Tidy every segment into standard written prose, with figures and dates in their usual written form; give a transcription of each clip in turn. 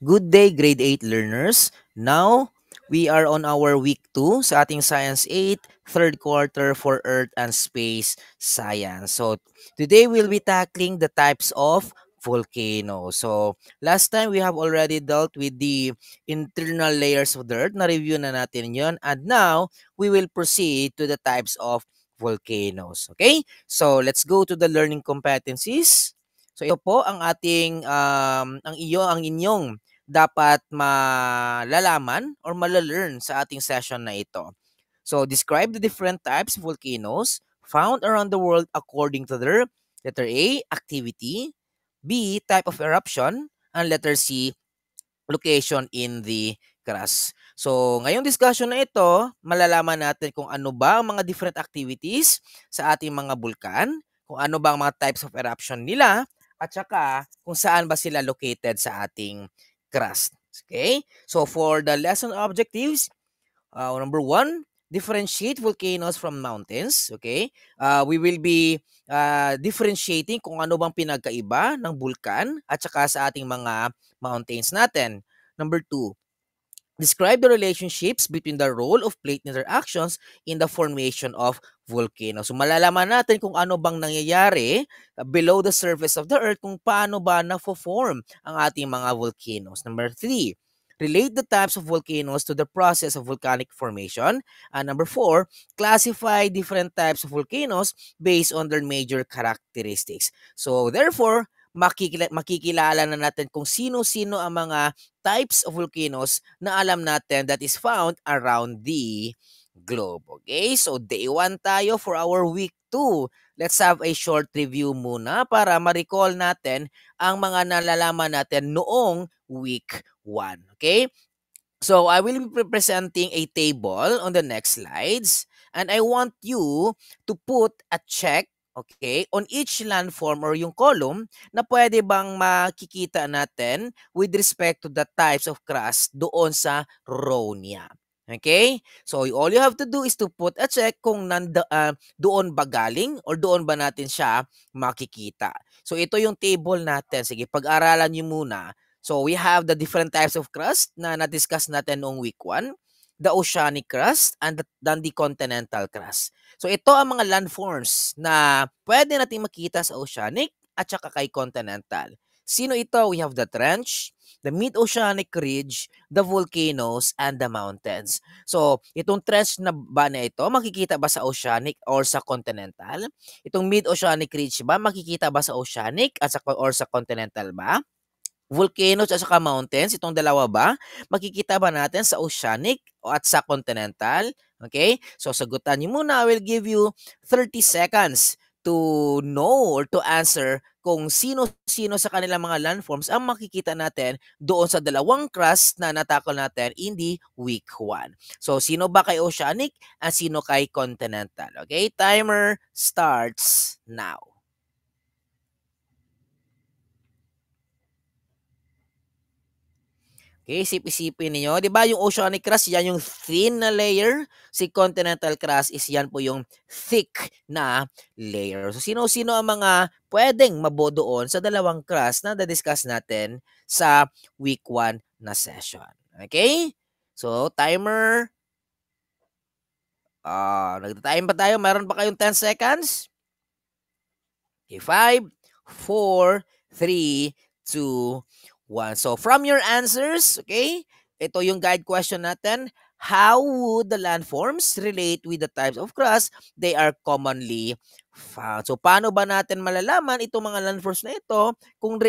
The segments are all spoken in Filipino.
Good day, grade 8 learners. Now, we are on our week 2 sa ating Science 8, third quarter for Earth and Space Science. So, today we'll be tackling the types of volcanoes. So, last time we have already dealt with the internal layers of the Earth. Na-review na natin yon. And now, we will proceed to the types of volcanoes. Okay? So, let's go to the learning competencies. So, ito po ang ating, ang inyong dapat malalaman or malalearn sa ating session na ito. So, describe the different types of volcanoes found around the world according to their letter A, activity, B, type of eruption, and letter C, location in the crust. So, ngayong discussion na ito, malalaman natin kung ano ba ang mga different activities sa ating mga bulkan, kung ano ba ang mga types of eruption nila, at saka kung saan ba sila located sa ating crust. Okay? So, for the lesson objectives, number 1, differentiate volcanoes from mountains. Okay? We will be differentiating kung ano bang pinagkaiba ng bulkan at saka sa ating mga mountains natin. Number 2, describe the relationships between the role of plate interactions in the formation of volcanoes. So malalaman natin kung ano bang nangyayari below the surface of the earth, kung paano ba na-form ang ating mga volcanoes. Number 3, relate the types of volcanoes to the process of volcanic formation. And number 4, classify different types of volcanoes based on their major characteristics. So therefore, makikilala na natin kung sino-sino ang mga types of volcanoes na alam natin that is found around the globe. Okay, so day 1 tayo for our week 2. Let's have a short review muna para ma-recall natin ang mga nalalaman natin noong week 1. Okay, so I will be presenting a table on the next slides, and I want you to put a check, okay, on each landform or yung column na pwede bang makikita natin with respect to the types of crust doon sa row niya. Okay? So, all you have to do is to put a check kung doon ba galing or doon ba natin siya makikita. So, ito yung table natin. Sige, pag-aralan nyo muna. So, we have the different types of crust na na-discuss natin noong week 1, the oceanic crust and the continental crust. So, ito ang mga landforms na pwede natin makita sa oceanic at saka kay continental. Sino ito? We have the trench, the mid-oceanic ridge, the volcanoes, and the mountains. So, itong trench na ba na ito, makikita ba sa oceanic or sa continental? Itong mid-oceanic ridge ba, makikita ba sa oceanic at or sa continental ba? Volcanoes at saka mountains, itong dalawa ba, makikita ba natin sa oceanic at sa continental? Okay? So, sagutan niyo muna. I will give you 30 seconds to know or to answer kung sino-sino sa kanilang mga landforms ang makikita natin doon sa dalawang crust na natakol natin in the week 1. So, sino ba kay oceanic at sino kay continental? Okay? Timer starts now. Okay, isip-isipin ninyo. Di ba yung oceanic crust, yan yung thin na layer. Si continental crust is yan po yung thick na layer. So, sino-sino ang mga pwedeng mabodoon sa dalawang crust na na-discuss natin sa week 1 na session. Okay? So, timer. Nagta-time pa tayo. Meron pa kayong 10 seconds? Okay, 5, 4, 3, 2, 1. So, from your answers, okay, ito yung guide question natin. How would the landforms relate with the types of crust they are commonly found? So, paano ba natin malalaman itong mga landforms na ito kung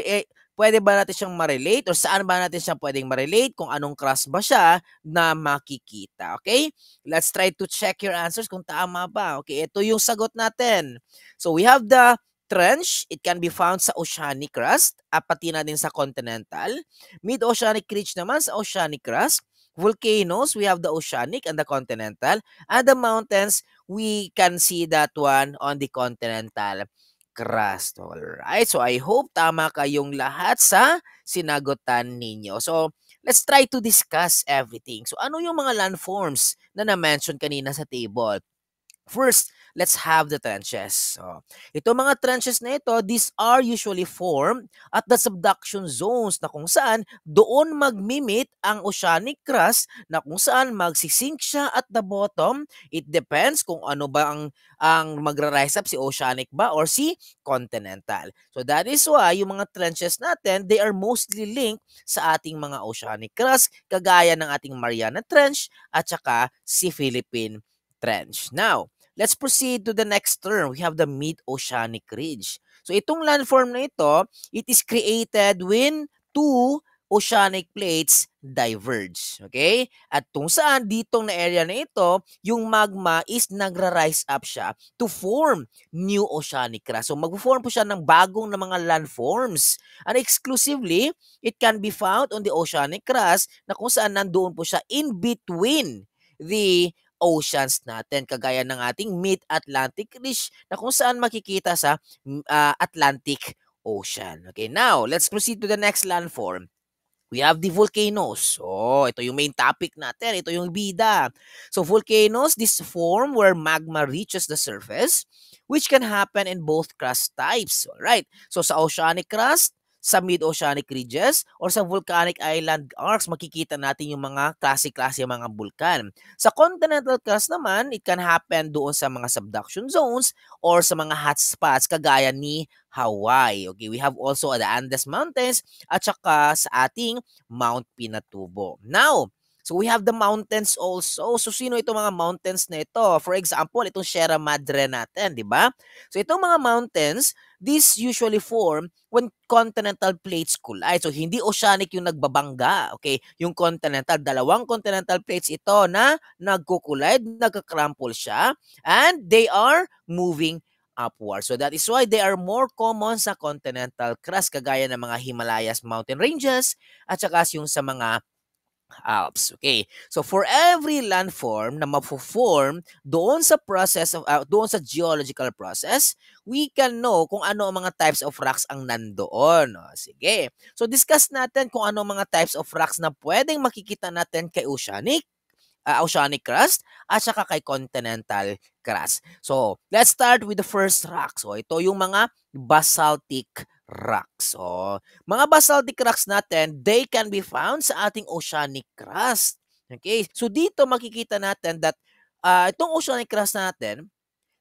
pwede ba natin siyang ma-relate or saan ba natin siyang pwedeng ma-relate, kung anong crust ba siya na makikita. Okay? Let's try to check your answers kung tama ba. Okay, ito yung sagot natin. So, we have the trench, it can be found sa oceanic crust, pati na din sa continental. Mid-oceanic ridge naman sa oceanic crust. Volcanoes, we have the oceanic and the continental. And the mountains, we can see that one on the continental crust. Alright, so I hope tama kayong lahat sa sinagutan ninyo. So, let's try to discuss everything. So, ano yung mga landforms na na-mention kanina sa table? First, let's have the trenches. So, ito mga trenches na ito, these are usually formed at the subduction zones na kung saan doon magmimit ang oceanic crust na kung saan magsisink siya at the bottom. It depends kung ano ba ang magra-rise up, si oceanic ba or si continental. So that is why yung mga trenches natin, they are mostly linked sa ating mga oceanic crust kagaya ng ating Mariana Trench at saka si Philippine Trench. Now, let's proceed to the next term. We have the mid-oceanic ridge. So itong landform na ito, it is created when two oceanic plates diverge. Okay? At kung saan ditong na area na ito, yung magma is nagra-rise up siya to form new oceanic crust. So magpo-form po siya ng bagong na mga landforms. And exclusively, it can be found on the oceanic crust na kung saan nandoon po siya in between the oceans natin kagaya ng ating mid-Atlantic ridge na kung saan makikita sa Atlantic Ocean. Okay, now let's proceed to the next landform. We have the volcanoes. Oh, ito yung main topic natin. Ito yung bida. So volcanoes, this form where magma reaches the surface, which can happen in both crust types. Alright. So sa oceanic crust, sa mid-oceanic ridges, or sa volcanic island arcs, makikita natin yung mga klase-klase mga bulkan. Sa continental crust naman, it can happen doon sa mga subduction zones or sa mga hotspots kagaya ni Hawaii. Okay, we have also the Andes Mountains at saka sa ating Mount Pinatubo. Now, so we have the mountains also. So sino itong mga mountains na ito? For example, itong Sierra Madre natin, di ba? So itong mga mountains, these usually form when continental plates collide. So hindi oceanic yung nagbabangga, okay? Yung continental, dalawang continental plates ito na nagko-collide, nagka-crumple siya, and they are moving upward. So that is why they are more common sa continental crust kagaya ng mga Himalayas mountain ranges at saka yung sa mga Alps. Okay. So for every landform na mapo-form doon sa process of doon sa geological process, we can know kung ano ang mga types of rocks ang nandoon. O, sige. So discuss natin kung ano ang mga types of rocks na pwedeng makikita natin kay oceanic crust at saka kay continental crust. So, let's start with the first rock. So, ito yung mga basaltic rocks. So, mga basaltic rocks natin, they can be found sa ating oceanic crust. Okay? So, dito makikita natin that itong oceanic crust natin,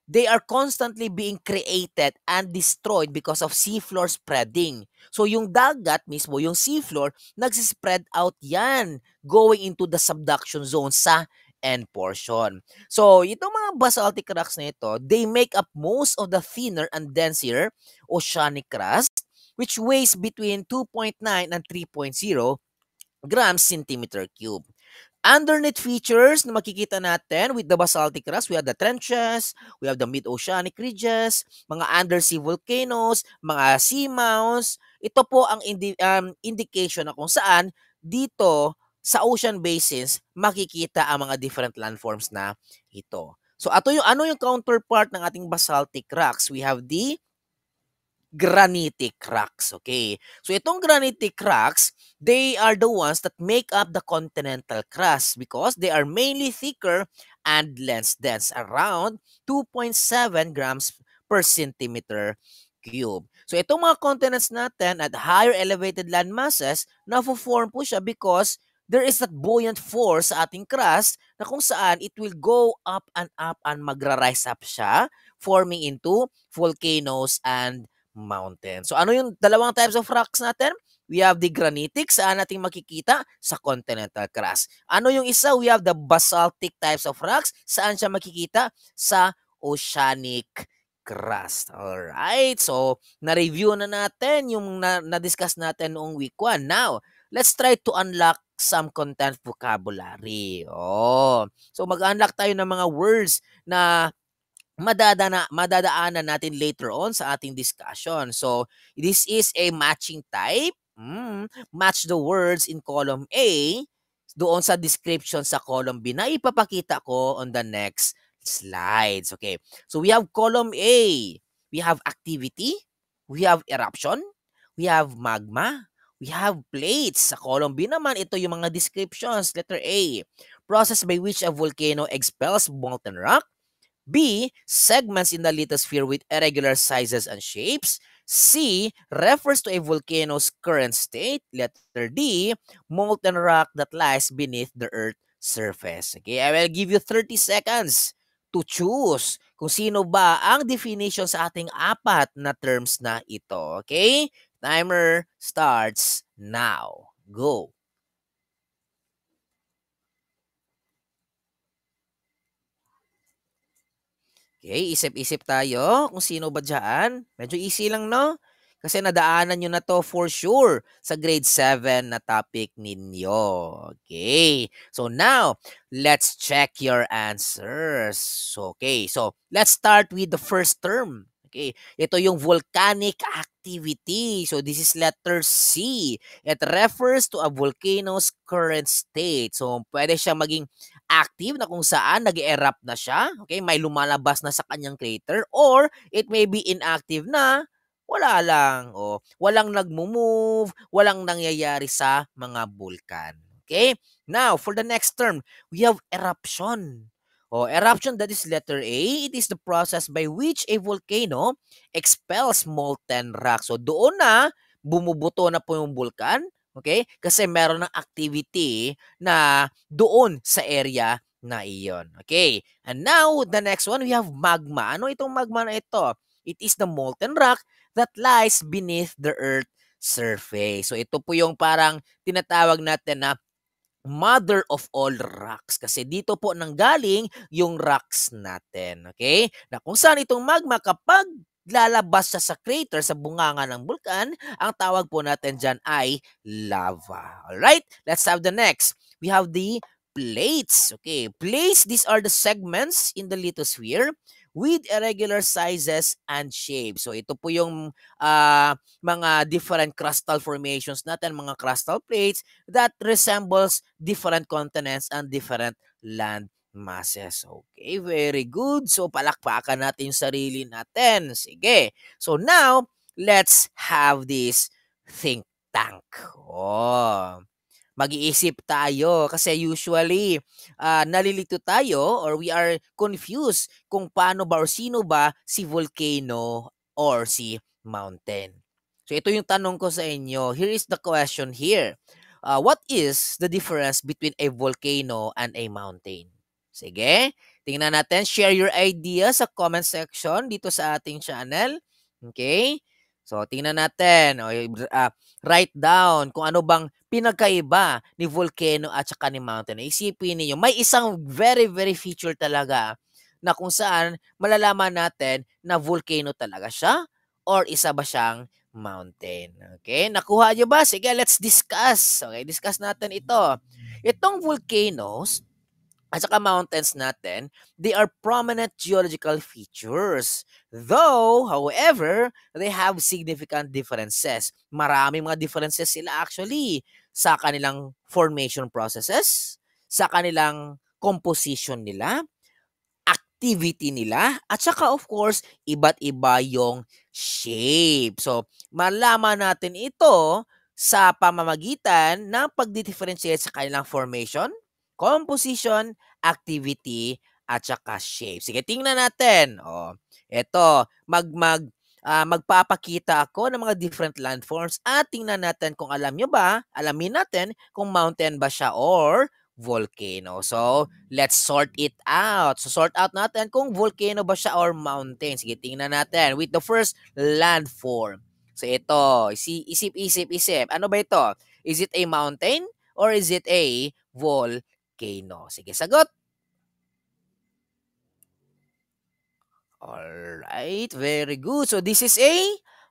they are constantly being created and destroyed because of seafloor spreading. So yung dagat mismo, yung seafloor, nagsispread out yan going into the subduction zone sa end portion. So itong mga basaltic rocks na ito, they make up most of the thinner and denser oceanic crust which weighs between 2.9 and 3.0 grams centimeter cube. Underneath features na makikita natin with the basaltic crust, we have the trenches, we have the mid-oceanic ridges, mga undersea volcanoes, mga seamounts. Ito po ang indication na kung saan dito sa ocean basins makikita ang mga different landforms na ito. So ano yung counterpart ng ating basaltic rocks? We have the granitic rocks. Okay. So itong granitic rocks, they are the ones that make up the continental crust because they are mainly thicker and less dense, around 2.7 grams per centimeter cube. So itong mga continents natin at higher elevated land masses, na-form po siya because there is that buoyant force sa ating crust na kung saan it will go up and magra-rise up siya, forming into volcanoes and mountain. So ano yung dalawang types of rocks natin? We have the granitic, saan natin makikita? Sa continental crust. Ano yung isa? We have the basaltic types of rocks, saan siya makikita? Sa oceanic crust. Alright, so na-review na natin yung na-discuss natin noong week 1. Now, let's try to unlock some content vocabulary. Oh, so mag-unlock tayo ng mga words na madadaanan natin later on sa ating discussion. So, this is a matching type. Match the words in column A doon sa description sa column B na ipapakita ko on the next slides. Okay. So, we have column A. We have activity. We have eruption. We have magma. We have plates. Sa column B naman, ito yung mga descriptions. Letter A. Process by which a volcano expels molten rock. B. Segments in the lithosphere with irregular sizes and shapes. C. Refers to a volcano's current state. Letter D. Molten rock that lies beneath the Earth's surface. Okay, I will give you 30 seconds to choose kung sino ba ang definition sa ating apat na terms na ito. Okay? Timer starts now. Go. Okay, isip-isip tayo kung sino ba dyan. Medyo easy lang, no? Kasi nadaanan nyo na to for sure sa grade 7 na topic ninyo. Okay. So now, let's check your answers. Okay, so let's start with the first term. Okay, ito yung volcanic activity. So this is letter C. It refers to a volcano's current state. So pwede siya maging active na kung saan nag-erupt na siya, okay, may lumalabas na sa kanyang crater, or it may be inactive na wala lang, o walang nagmo-move, walang nangyayari sa mga bulkan. Okay? Now, for the next term, we have eruption. Eruption, that is letter A. It is the process by which a volcano expels molten rock. So, doon na, bumubuto na po yung bulkan. Okay? Kasi meron ng activity na doon sa area na iyon. Okay. And now, the next one, we have magma. Ano itong magma na ito? It is the molten rock that lies beneath the earth surface. So ito po yung parang tinatawag natin na mother of all rocks. Kasi dito po nanggaling yung rocks natin. Okay? Na kung saan itong magma kapag lalabas siya sa crater, sa bunganga ng bulkan, ang tawag po natin dyan ay lava. Alright? Let's have the next. We have the plates. Okay, plates, these are the segments in the lithosphere with irregular sizes and shapes. So ito po yung mga different crustal formations natin, mga crustal plates that resembles different continents and different land masses. Okay, very good. So palakpakan natin yung sarili natin. Sige. So now, let's have this think tank. Mag-iisip tayo kasi usually nalilito tayo or we are confused kung paano ba or sino ba si volcano or si mountain. So ito yung tanong ko sa inyo. Here is the question here. What is the difference between a volcano and a mountain? Sige, tingnan natin. Share your idea sa comment section dito sa ating channel. Okay? So, tingnan natin. Write down kung ano bang pinagkaiba ni volcano at saka ni mountain. Isipin niyo, may isang very, very feature talaga na kung saan malalaman natin na volcano talaga siya or isa ba siyang mountain. Okay? Nakuha niyo ba? Sige, let's discuss. Okay, discuss natin ito. Itong volcanoes at saka mountains natin, they are prominent geological features. Though, however, they have significant differences. Maraming mga differences sila actually sa kanilang formation processes, sa kanilang composition nila, activity nila, at saka of course, iba't iba yung shape. So, malaman natin ito sa pamamagitan ng pagdi-differentiate sa kanilang formation, composition, activity, at saka shape. Sige, tingnan natin. Ito, magpapakita ako ng mga different landforms at tingnan natin kung alamin natin kung mountain ba siya or volcano. So, let's sort it out. So, sort out natin kung volcano ba siya or mountain. Sige, tingnan natin with the first landform. So, ito, isip. Ano ba ito? Is it a mountain or is it a volcano? Sige, sagot. Alright, very good. So, this is a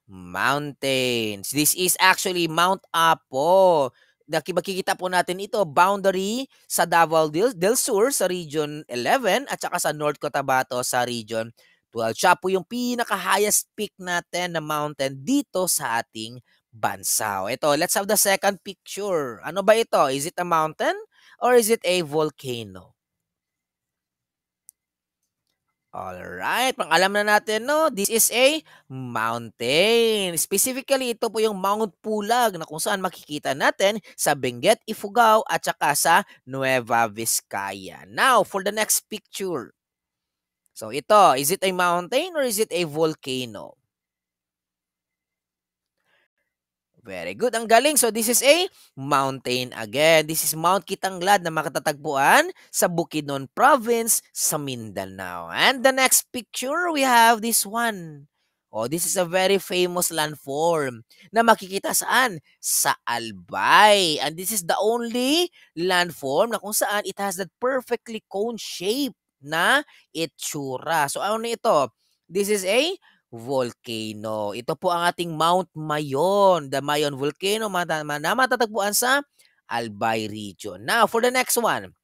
mountains. This is actually Mount Apo. Makikita po natin ito, boundary sa Davao del Sur sa Region 11 at saka sa North Cotabato sa Region 12. Siya po yung pinaka-highest peak natin na mountain dito sa ating bansa. Ito, let's have the second picture. Ano ba ito? Is it a mountain or is it a volcano? Alright, pang-alam na natin, no? This is a mountain. Specifically, ito po yung Mount Pulag na kung saan makikita natin sa Benguet, Ifugao at saka sa Nueva Vizcaya. Now, for the next picture. So ito, is it a mountain or is it a volcano? Very good. Ang galing. So this is a mountain again. This is Mount Kitanglad na makatatagpuan sa Bukidnon Province sa Mindanao. And the next picture, we have this one. Oh, this is a very famous landform na makikita saan? Sa Albay. And this is the only landform na kung saan it has that perfectly cone shape na itsura. So ano ito? This is a volcano. Ito po ang ating Mount Mayon, the Mayon Volcano na matatagpuan sa Albay region. Now, for the next one.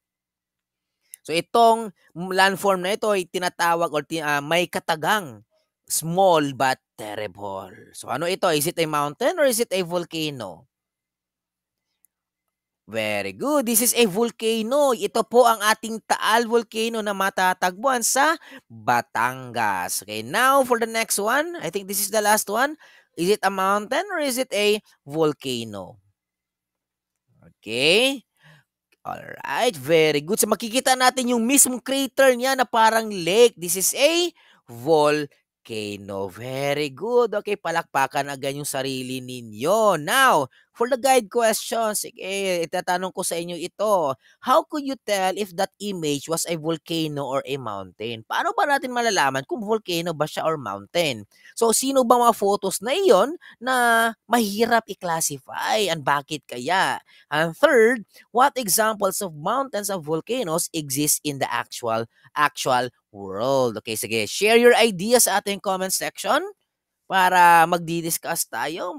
So, itong landform na ito ay tinatawag or may katagang small but terrible. So, ano ito? Is it a mountain or is it a volcano? Very good. This is a volcano. Ito po ang ating Taal Volcano na matatagpuan sa Batangas. Okay, now for the next one. I think this is the last one. Is it a mountain or is it a volcano? Okay. Alright, very good. So makikita natin yung mismong crater niya na parang lake. This is a volcano. Very good. Okay, palakpakan agad yung sarili ninyo. Now, for the guide questions, itatanong ko sa inyo ito. How could you tell if that image was a volcano or a mountain? Paano ba natin malalaman kung volcano ba siya or mountain? So, sino ba mga photos na iyon na mahirap i-classify? And bakit kaya? And third, what examples of mountains and volcanoes exist in the actual world? Okay, sige. Share your ideas sa ating comment section para magdi-discuss tayo.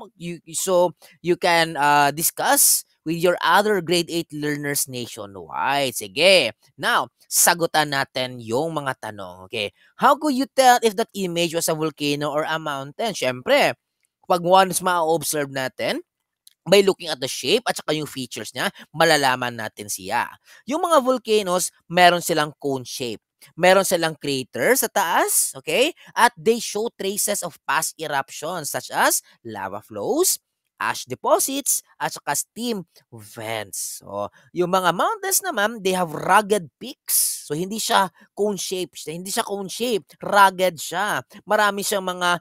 So you can discuss with your other grade 8 learners nationwide. Sige. Now, sagutan natin yung mga tanong. Okay. How could you tell if that image was a volcano or a mountain? Syempre, pag once ma-observe natin, by looking at the shape at saka yung features niya, malalaman natin siya. Yung mga volcanoes, meron silang cone shape. Meron silang crater sa taas, okay? At they show traces of past eruptions such as lava flows, ash deposits, at saka steam vents. So, yung mga mountains naman, they have rugged peaks. So, hindi siya cone shape. Hindi siya cone shape. Rugged siya. Marami siyang mga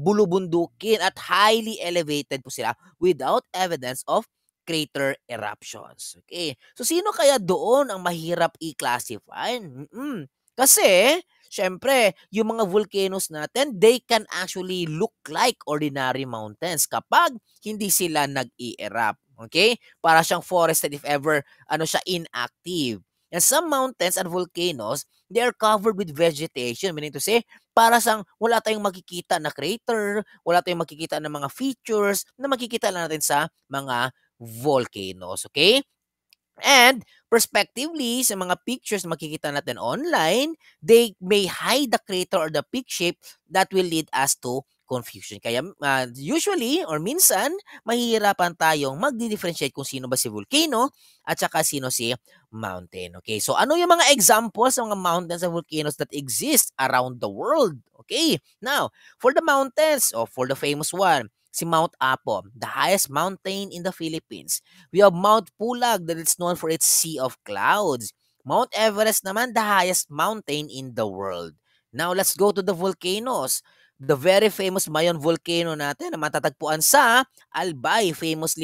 bulubundukin at highly elevated po sila without evidence of crater eruptions. Okay. So, sino kaya doon ang mahirap i-classify? Kasi, syempre, yung mga volcanoes natin, they can actually look like ordinary mountains kapag hindi sila nag-i-erupt. Okay? Para siyang forested if ever siya inactive. And some mountains and volcanoes, they are covered with vegetation. Meaning to say, para sang wala tayong makikita na crater, wala tayong makikita na mga features na makikita lang natin sa mga volcanoes. Okay? And prospectively, sa mga pictures na makikita natin online, they may hide the crater or the peak shape that will lead us to confusion. Kaya usually or minsan, mahihirapan tayong magdi-differentiate kung sino ba si volcano at saka sino si mountain. Okay, so ano yung mga examples ng mga mountains and volcanoes that exist around the world? Okay, now, for the mountains, or for the famous one, si Mount Apo, the highest mountain in the Philippines. We have Mount Pulag that is known for its sea of clouds. Mount Everest naman, the highest mountain in the world. Now, let's go to the volcanoes. The very famous Mayon volcano natin na matatagpuan sa Albay, famous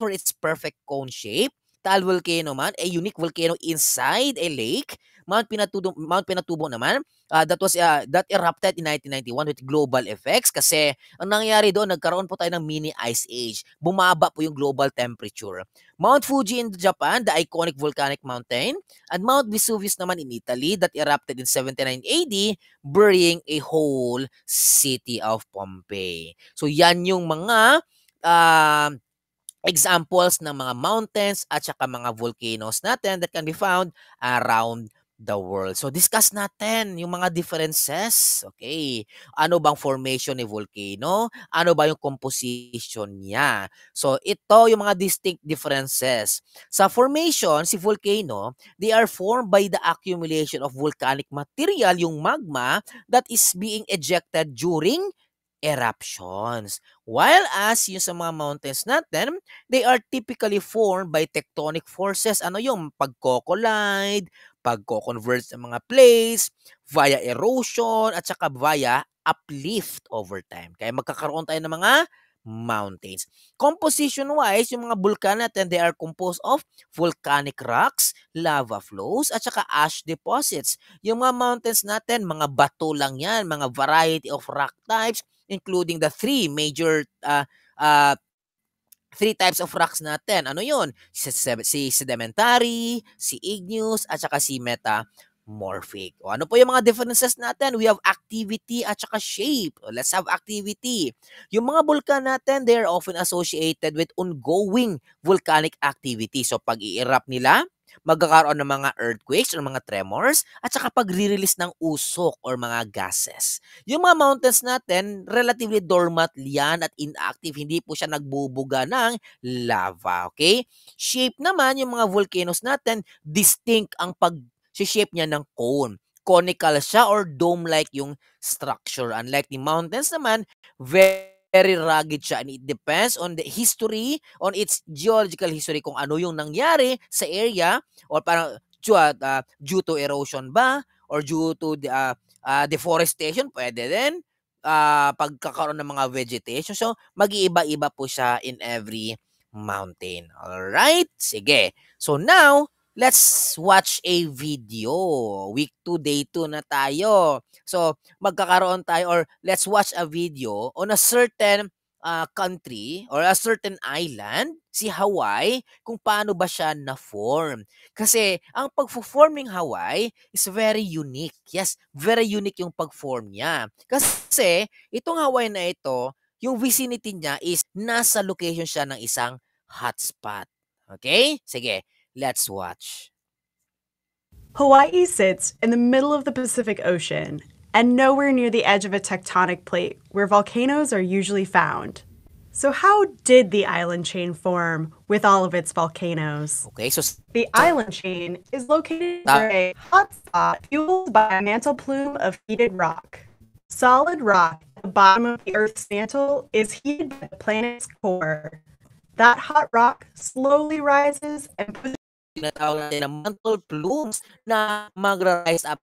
for its perfect cone shape. Taal Volcano man, a unique volcano inside a lake. Mount Pinatubo naman, that erupted in 1991 with global effects kasi ang nangyari doon, nagkaroon po tayo ng mini ice age. Bumaba po yung global temperature. Mount Fuji in Japan, the iconic volcanic mountain, and Mount Vesuvius naman in Italy that erupted in 79 AD, burying a whole city of Pompeii. So yan yung mga uh, examples ng mga mountains at saka mga volcanoes natin that can be found around the world. So discuss natin yung mga differences. Okay. Ano bang formation ni volcano? Ano ba yung composition niya? So ito yung mga distinct differences. Sa formation, si volcano, they are formed by the accumulation of volcanic material, yung magma that is being ejected during eruptions. While as yung sa mga mountains natin, they are typically formed by tectonic forces. Ano yung pagko-collide, pagko-convert ng mga plates, via erosion, at saka via uplift over time. Kaya magkakaroon tayo ng mga mountains. Composition-wise, yung mga bulkan natin, they are composed of volcanic rocks, lava flows, at saka ash deposits. Yung mga mountains natin, mga bato lang yan, mga variety of rock types, including the uh, three types of rocks natin. Ano yun? Si sedimentary, si igneous, at saka si metamorphic. O ano po yung mga differences natin? We have activity at saka shape. O, let's have activity. Yung mga vulkan natin, they are often associated with ongoing volcanic activity. So pag i-erupt nila, magkakaroon ng mga earthquakes or mga tremors, at saka pag-release ng usok or mga gases. Yung mga mountains natin, relatively dormant yan at inactive. Hindi po siya nagbubuga ng lava. Okay? Shape naman, yung mga volcanoes natin, distinct ang pag-shape niya ng cone. Conical siya or dome-like yung structure. Unlike the mountains naman, very rugged siya and it depends on the history, on its geological history kung ano yung nangyari sa area or parang due to erosion ba or due to the deforestation, pwede din. Pagkakaroon ng mga vegetation. So, mag-iiba-iba po siya in every mountain. Alright? Sige. So, now, let's watch a video. Week 2, day 2 na tayo. So, magkakaroon tayo or let's watch a video on a certain country or a certain island, si Hawaii, kung paano ba siya na-form. Kasi ang pag-form ng Hawaii is very unique. Yes, very unique yung pag-form niya. Kasi itong Hawaii na ito, yung vicinity niya is nasa location siya ng isang hotspot. Okay? Sige, let's watch. Hawaii sits in the middle of the Pacific Ocean and nowhere near the edge of a tectonic plate where volcanoes are usually found. So how did the island chain form with all of its volcanoes? Okay, so the island chain is located near a hotspot fueled by a mantle plume of heated rock. Solid rock at the bottom of the Earth's mantle is heated by the planet's core. That hot rock slowly rises and pushes tinatawag natin na mantle plumes na magra-rise up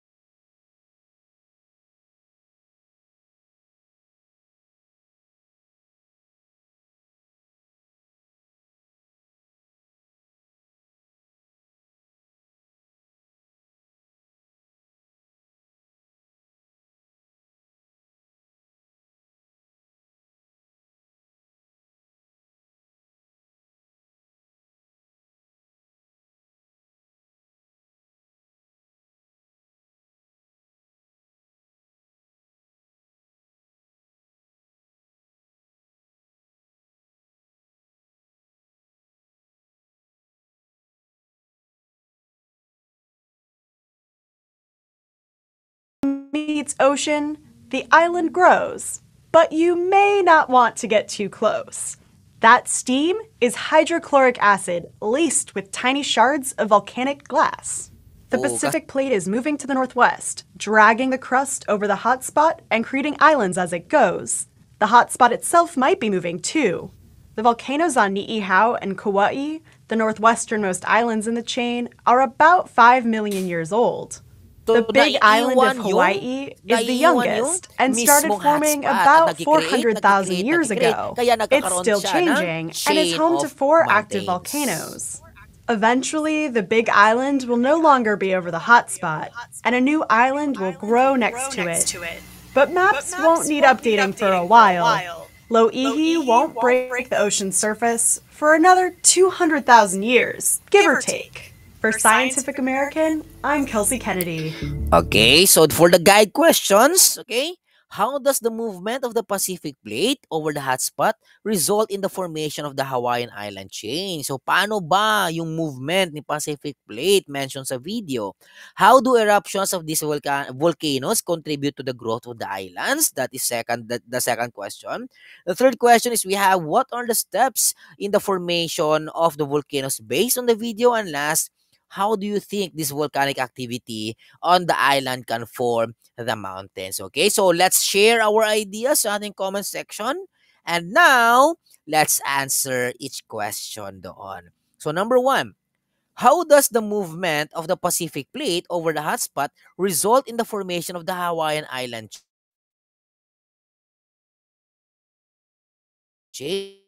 meets ocean, the island grows. But you may not want to get too close. That steam is hydrochloric acid laced with tiny shards of volcanic glass. The Pacific plate is moving to the northwest, dragging the crust over the hotspot and creating islands as it goes. The hotspot itself might be moving too. The volcanoes on Niihau and Kauai, the northwesternmost islands in the chain, are about 5 million years old. The big island of Hawaii is the youngest and started forming about 400,000 years ago. It's still changing and is home to 4 active volcanoes. Eventually, the big island will no longer be over the hotspot, and a new island will grow next to it. But maps won't need updating for a while. Loihi won't break the ocean's surface for another 200,000 years, give or take. For Scientific American, I'm Kelsey Kennedy. Okay, so for the guide questions, okay, how does the movement of the Pacific plate over the hotspot result in the formation of the Hawaiian island chain? So, paano ba yung movement ni Pacific plate mentioned sa video? How do eruptions of these volcanoes contribute to the growth of the islands? That is the second question. The third question is we have what are the steps in the formation of the volcanoes based on the video? And last, how do you think this volcanic activity on the island can form the mountains? Okay, so let's share our ideas sa ating comment section. And now, let's answer each question doon. So number 1, How does the movement of the Pacific Plate over the hotspot result in the formation of the Hawaiian Island chain?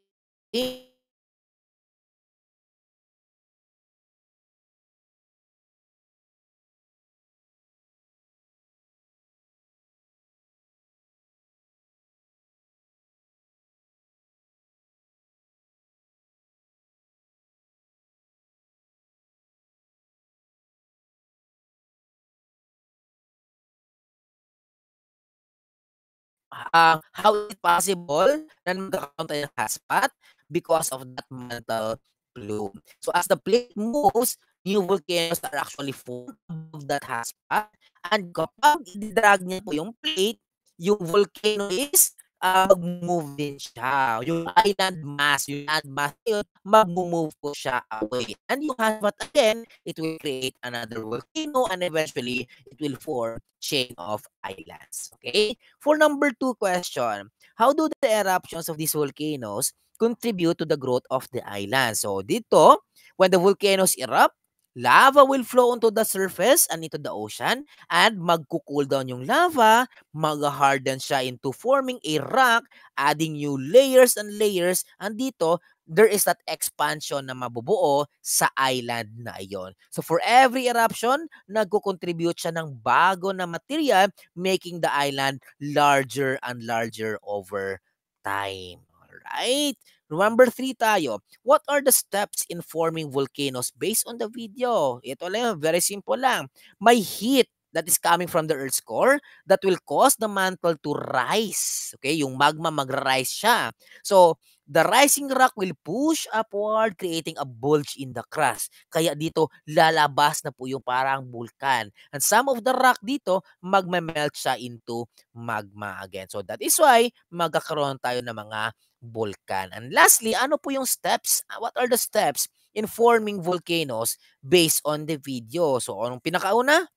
How is it possible na magkakaroon tayo ng hotspot? Because of that mantle plume. So as the plate moves, new volcanoes are actually formed above that hotspot. And kapag i-drag niya po yung plate, yung volcano is mag-move din siya. Yung island mass, yung land mass yun, mag-move po siya away. And yung hotspot again, it will create another volcano and eventually it will form chain of islands. Okay? For number 2 question, how do the eruptions of these volcanoes contribute to the growth of the island? So dito, when the volcanoes erupt, lava will flow onto the surface and into the ocean and magko-cool down yung lava, mag-harden siya into forming a rock, adding new layers and layers, and dito, there is that expansion na mabubuo sa island na iyon. So for every eruption, nagko-contribute siya ng bago na material making the island larger and larger over time. Alright? Number 3 tayo. What are the steps in forming volcanoes based on the video? Ito lang, very simple lang. May heat that is coming from the Earth's core that will cause the mantle to rise. Okay, yung magma mag-rise siya. So, the rising rock will push upward creating a bulge in the crust. Kaya dito lalabas na po yung parang vulkan. And some of the rock dito magme-melt siya into magma again. So that is why magkakaroon tayo ng mga vulkan. And lastly, ano po yung steps? What are the steps in forming volcanoes based on the video? So anong pinakauna?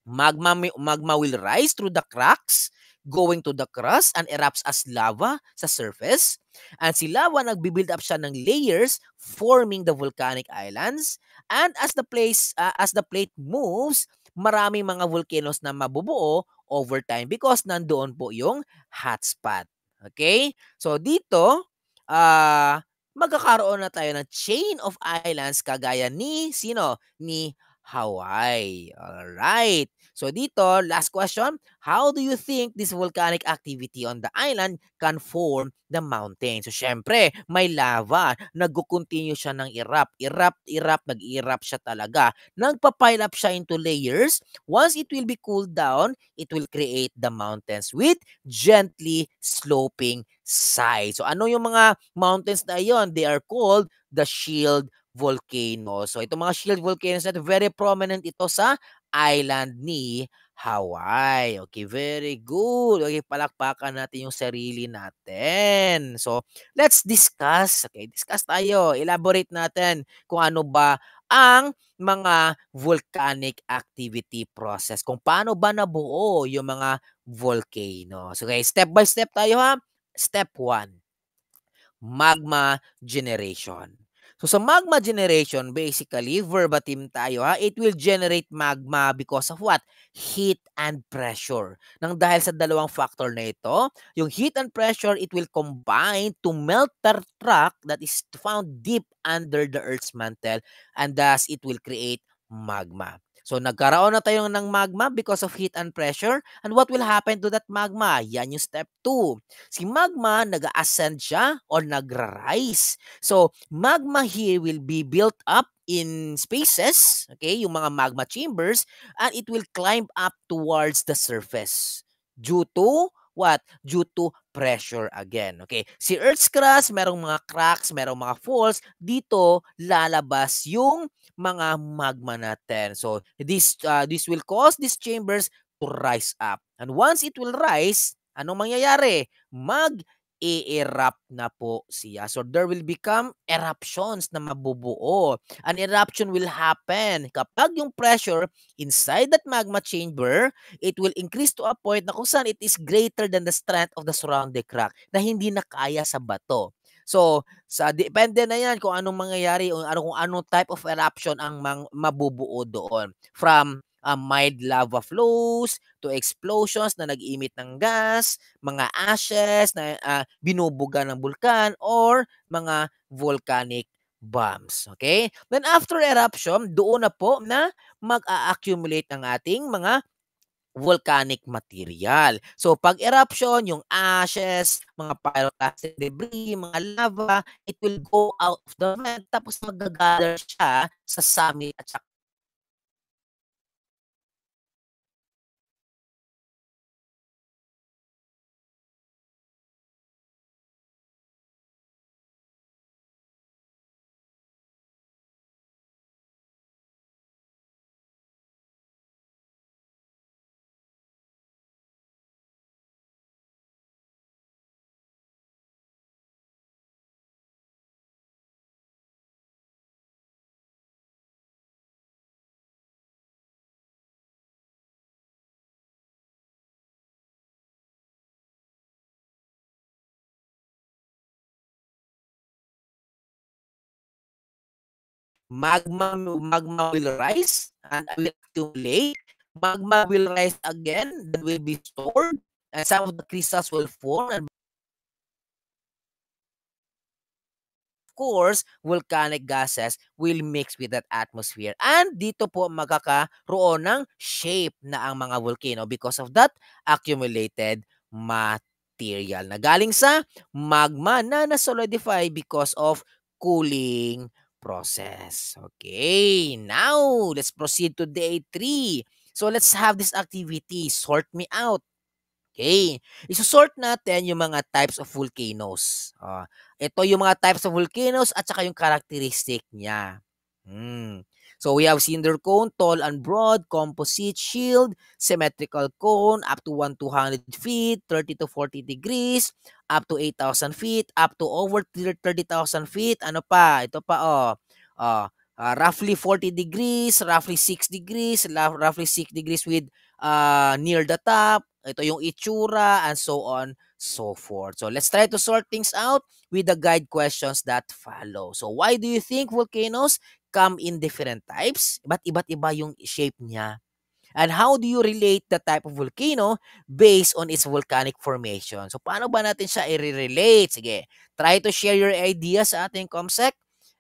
Magma will rise through the cracks, going to the crust and erupts as lava sa surface. And si lava nagbi-build up siya ng layers forming the volcanic islands. And as the plate moves, maraming mga volcanoes na mabubuo over time because nandoon po yung hotspot. Okay? So dito, magkakaroon na tayo ng chain of islands kagaya ni sino? Ni Hawaii. Alright. So dito, last question. How do you think this volcanic activity on the island can form the mountain? So syempre, may lava. Nag-continue siya ng nag-erupt siya talaga. Nagpa-pile up siya into layers. Once it will be cooled down, it will create the mountains with gently sloping sides. So ano yung mga mountains na iyon? They are called the shield volcano. So itong mga shield volcanoes na ito, very prominent ito sa island ni Hawaii. Okay, very good. Okay, palakpakan natin yung sarili natin. So, let's discuss. Okay, discuss tayo. Elaborate natin kung ano ba ang mga volcanic activity process. Kung paano ba nabuo yung mga volcano. So, okay, step by step tayo ha. Step 1, magma generation. So sa magma generation, basically, verbatim tayo ha, it will generate magma because of what? Heat and pressure. Nang dahil sa dalawang factor na ito, yung heat and pressure, it will combine to melt the rock that is found deep under the Earth's mantle and thus it will create magma. So nagkaroon na tayo ng magma because of heat and pressure. And what will happen to that magma? Yan yung step 2. Si magma, nag-ascend siya or nagra-rise. So, magma here will be built up in spaces, okay, yung mga magma chambers, and it will climb up towards the surface. Due to what? Due to pressure again. Okay. Si Earth's crust, merong mga cracks, merong mga faults. Dito, lalabas yung mga magma natin. So, this will cause these chambers to rise up. And once it will rise, anong mangyayari? Mag-i-erupt na po siya. So there will become eruptions na mabubuo. An eruption will happen kapag yung pressure inside that magma chamber, it will increase to a point na kung saan it is greater than the strength of the surrounding crack na hindi na kaya sa bato. So, depende na 'yan kung anong mangyayari o kung anong type of eruption ang mabubuo doon. From, mild lava flows to explosions na nag-emit ng gas, mga ashes na, binubuga ng bulkan or mga volcanic bombs, okay? Then after eruption, doon na po na mag-a-accumulate ang ating mga volcanic material. So, 'pag eruption, yung ashes, mga pyroclastic debris, mga lava, it will go out of the vent tapos magga-gather siya sa summit at saka magma will rise and will accumulate. Magma will rise again, that will be stored, and some of the crystals will form and course, volcanic gases will mix with that atmosphere. And dito po magkakaroon ng shape na ang mga volcano because of that accumulated material na galing sa magma na na-solidify because of cooling process. Okay, now let's proceed to day 3. So let's have this activity. Sort me out. Okay. Iso-sort natin yung mga types of volcanoes. Ito yung mga types of volcanoes at saka yung characteristic niya. Hmm. So we have cinder cone, tall and broad, composite shield, symmetrical cone, up to 1,200 feet, 30 to 40 degrees, up to 8,000 feet, up to over 30,000 feet. Ano pa? Ito pa, roughly 40 degrees, roughly 6 degrees, roughly 6 degrees with near the top. Ito yung itsura and so on, so forth. So let's try to sort things out with the guide questions that follow. So why do you think volcanoes come in different types? Iba't iba yung shape niya. And how do you relate the type of volcano based on its volcanic formation? So paano ba natin siya i-relate? Sige, try to share your ideas sa ating ComSec.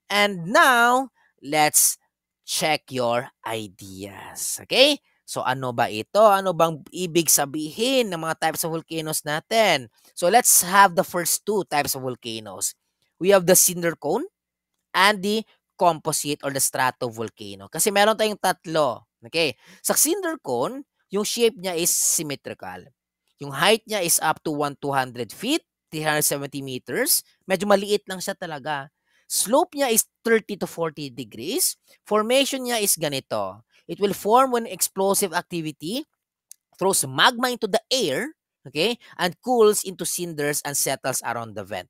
And now, let's check your ideas. Okay? So ano ba ito? Ano bang ibig sabihin ng mga types of volcanoes natin? So let's have the first two types of volcanoes. We have the cinder cone and the composite or the stratovolcano. Kasi meron tayong tatlo. Okay? Sa cinder cone, yung shape niya is symmetrical. Yung height niya is up to 1,200 feet, 370 meters. Medyo maliit lang siya talaga. Slope niya is 30 to 40 degrees. Formation niya is ganito. It will form when explosive activity throws magma into the air, okay, and cools into cinders and settles around the vent.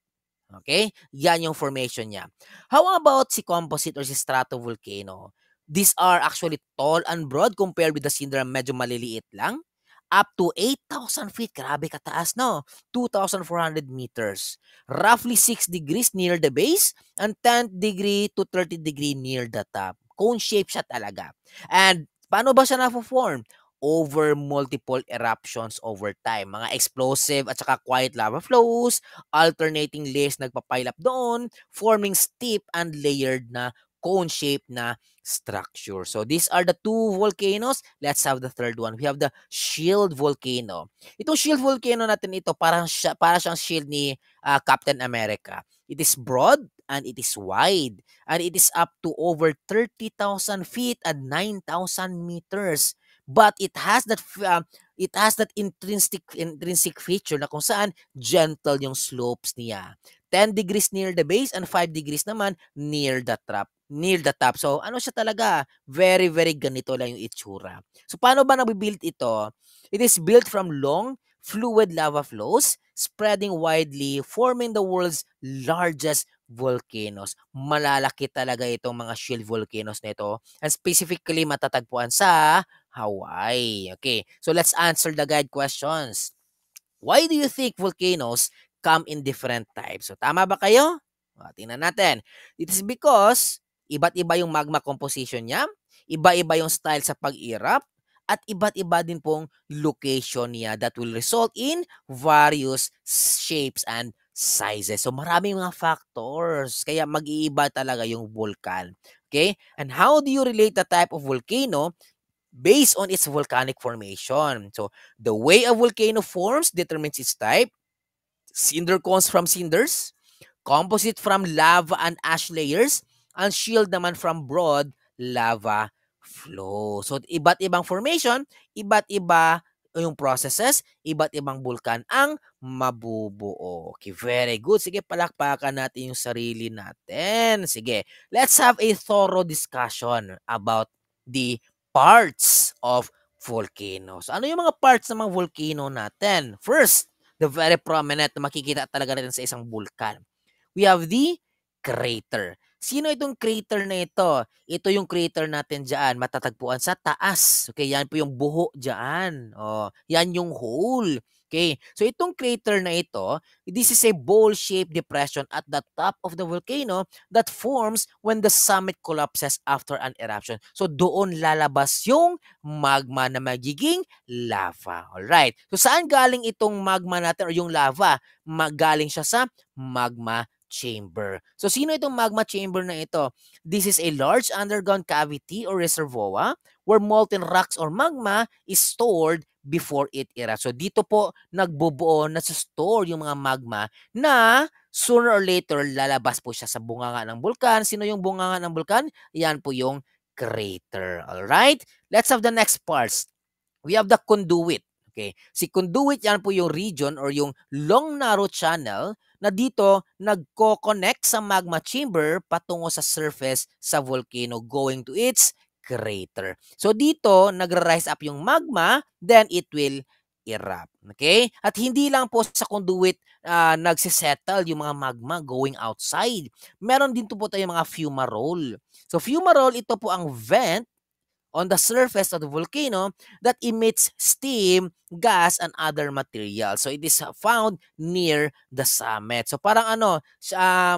Okay? Yan yung formation niya. How about si composite or si stratovolcano? These are actually tall and broad compared with the cinder, medyo maliliit lang. Up to 8,000 feet. Grabe kataas, no? 2,400 meters. Roughly 6 degrees near the base and 10 degree to 30 degree near the top. Cone shape siya talaga. And paano ba siya na-form? Over multiple eruptions over time. Mga explosive at saka quiet lava flows, alternating layers nagpa-pile up doon, forming steep and layered na cone-shaped na structure. So these are the two volcanoes. Let's have the third one. We have the shield volcano. Itong shield volcano natin ito para siyang shield ni Captain America. It is broad and it is wide and it is up to over 30,000 feet and 9,000 meters. But it has that intrinsic feature na kung saan gentle yung slopes niya. 10 degrees near the base and 5 degrees naman near the top. So ano siya talaga, very very ganito lang yung itsura. So paano ba nabibuild ito? It is built from long fluid lava flows spreading widely, forming the world's largest volcanoes. Malalaki talaga itong mga shield volcanoes nito and specifically matatagpuan sa Hawaii. Okay, so let's answer the guide questions. Why do you think volcanoes come in different types? So tama ba kayo? Tingnan natin. It is because iba't iba yung magma composition niya, iba-iba yung style sa pag-erupt, at iba't iba din pong location niya that will result in various shapes and sizes. So maraming mga factors kaya mag-iiba talaga yung volcan. Okay? And how do you relate the type of volcano based on its volcanic formation? So the way a volcano forms determines its type. Cinder cones from cinders, composite from lava and ash layers, ang shield naman from broad lava flow. So, iba't ibang formation, iba't iba yung processes, iba't ibang bulkan ang mabubuo. Okay, very good. Sige, palakpakan natin yung sarili natin. Sige, let's have a thorough discussion about the parts of volcanoes. Ano yung mga parts ng mga volcano natin? First, the very prominent na makikita talaga natin sa isang bulkan. We have the crater. Sino itong crater na ito? Ito yung crater natin diyan, matatagpuan sa taas. Okay, yan po yung buho diyan. Oh, yan yung hole. Okay, so itong crater na ito, this is a bowl-shaped depression at the top of the volcano that forms when the summit collapses after an eruption. So doon lalabas yung magma na magiging lava. Alright, so saan galing itong magma natin or yung lava? Galing siya sa magma chamber. So sino itong magma chamber na ito? This is a large underground cavity or reservoir where molten rocks or magma is stored before it erupts. So dito po nagbubuo, nasa-store yung mga magma na sooner or later lalabas po siya sa bunganga ng bulkan. Sino yung bunganga ng bulkan? Yan po yung crater. Alright? Let's have the next parts. We have the conduit. Okay. Si conduit, yan po yung region or yung long narrow channel na dito nagko-connect sa magma chamber patungo sa surface sa volcano going to its crater. So dito nagre-rise up yung magma, then it will erupt. Okay? At hindi lang po sa conduit nagsisettle yung mga magma going outside. Meron din po tayong mga fumarole. So fumarole, ito po ang vent on the surface of the volcano that emits steam, gas, and other materials. So it is found near the summit. So parang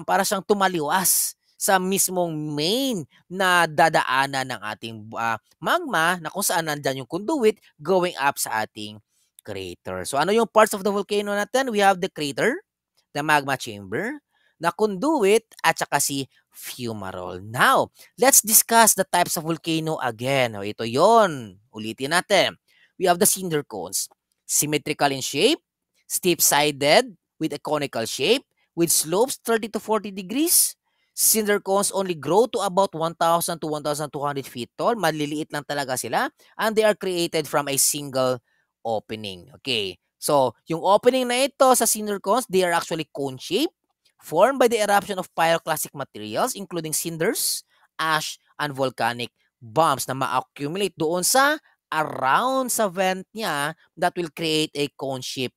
para siyang tumaliwas sa mismong main na dadaanan ng ating magma na kung saan nandyan yung conduit going up sa ating crater. So ano yung parts of the volcano natin? We have the crater, the magma chamber, the conduit, at saka si fumarole. Now, let's discuss the types of volcano again. O, ito yon. Ulitin natin. We have the cinder cones. Symmetrical in shape, steep-sided, with a conical shape, with slopes 30 to 40 degrees. Cinder cones only grow to about 1,000 to 1,200 feet tall. Maliliit lang talaga sila. And they are created from a single opening. Okay. So, yung opening na ito sa cinder cones, they are actually cone-shaped, formed by the eruption of pyroclastic materials including cinders, ash, and volcanic bombs na ma-accumulate doon sa around sa vent niya that will create a cone-shape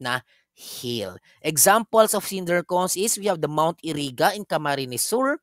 na hill. Examples of cinder cones is we have the Mount Iriga in Camarines Sur,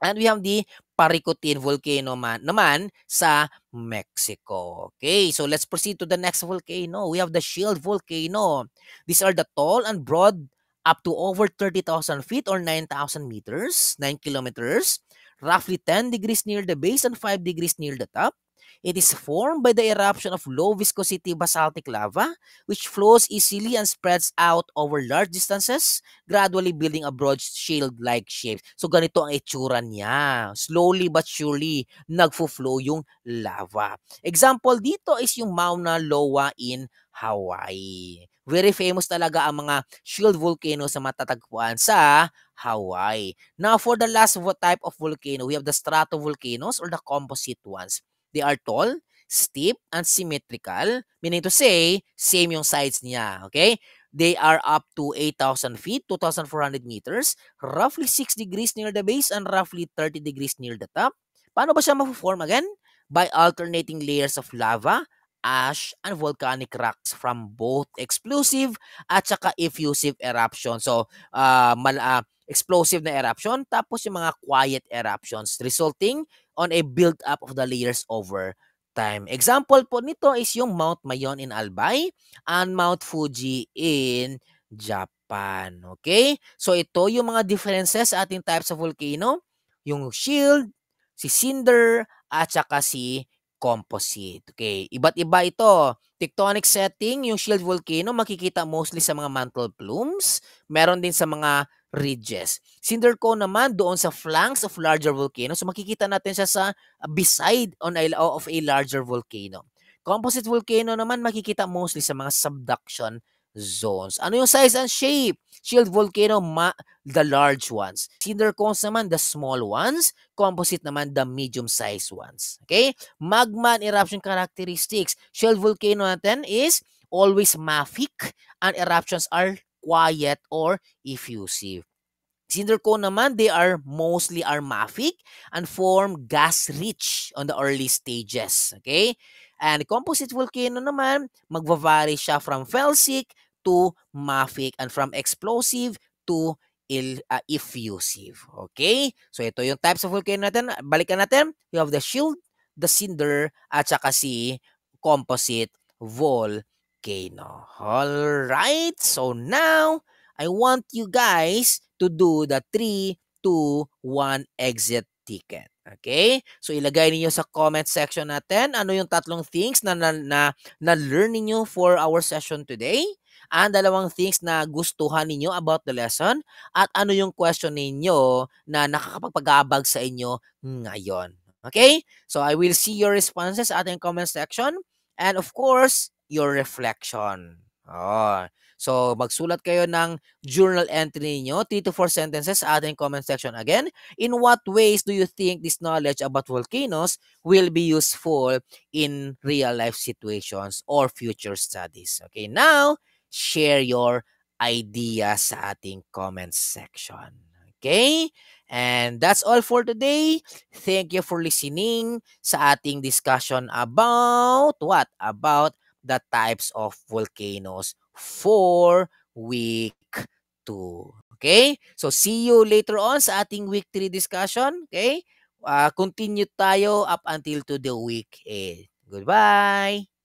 and we have the Paricutin volcano naman sa Mexico. Okay, so let's proceed to the next volcano. We have the Shield volcano. These are the tall and broad up to over 30,000 feet or 9,000 meters, 9 kilometers, roughly 10 degrees near the base and 5 degrees near the top. It is formed by the eruption of low viscosity basaltic lava, which flows easily and spreads out over large distances, gradually building a broad shield-like shape. So ganito ang itsura niya. Slowly but surely, nagfo-flow yung lava. Example dito is yung Mauna Loa in Hawaii. Very famous talaga ang mga shield volcanoes na matatagpuan sa Hawaii. Now, for the last type of volcano, we have the stratovolcanoes or the composite ones. They are tall, steep, and symmetrical, meaning to say, same yung sides niya, okay? They are up to 8,000 feet, 2,400 meters, roughly 6 degrees near the base and roughly 30 degrees near the top. Paano ba siya ma-form again? By alternating layers of lava, ash, and volcanic rocks from both explosive at saka effusive eruption. So, explosive na eruption, tapos yung mga quiet eruptions, resulting on a build-up of the layers over time. Example po nito is yung Mount Mayon in Albay and Mount Fuji in Japan. Okay? So ito yung mga differences sa ating types of volcano. Yung shield, si cinder, at saka si composite. Okay? Iba't iba ito. Tectonic setting, yung shield volcano, makikita mostly sa mga mantle plumes. Meron din sa mga ridges. Cinder cone naman doon sa flanks of larger volcano. So makikita natin siya sa beside of a larger volcano. Composite volcano naman makikita mostly sa mga subduction zones. Ano yung size and shape? Shield volcano, the large ones. Cinder cones naman, the small ones. Composite naman, the medium-sized ones. Okay? Magma and eruption characteristics. Shield volcano natin is always mafic and eruptions are quiet or effusive. Cinder cone naman, they are mostly mafic and form gas-rich on the early stages. Okay? And composite volcano naman, magva-vary siya from felsic to mafic and from explosive to effusive. Okay? So ito yung types of volcano natin. Balikan natin. You have the shield, the cinder, at saka si composite volcano. Alright? So now, I want you guys to do the 3, 2, 1 exit ticket. Okay? So ilagay niyo sa comment section natin ano yung tatlong things na learn niyo for our session today. Ang dalawang things na gustuhan niyo about the lesson at ano yung question ninyo na nakakapagpagabag sa inyo ngayon. Okay? So I will see your responses at ating comment section and of course, your reflection. Oh. So magsulat kayo ng journal entry niyo, 3 to 4 sentences sa ating comment section. Again, in what ways do you think this knowledge about volcanoes will be useful in real life situations or future studies? Okay, now, share your ideas sa ating comment section. Okay? And that's all for today. Thank you for listening sa ating discussion about what? About the types of volcanoes for week 2. Okay? So, see you later on sa ating week 3 discussion. Okay? Continue tayo up until to the week 8. Goodbye!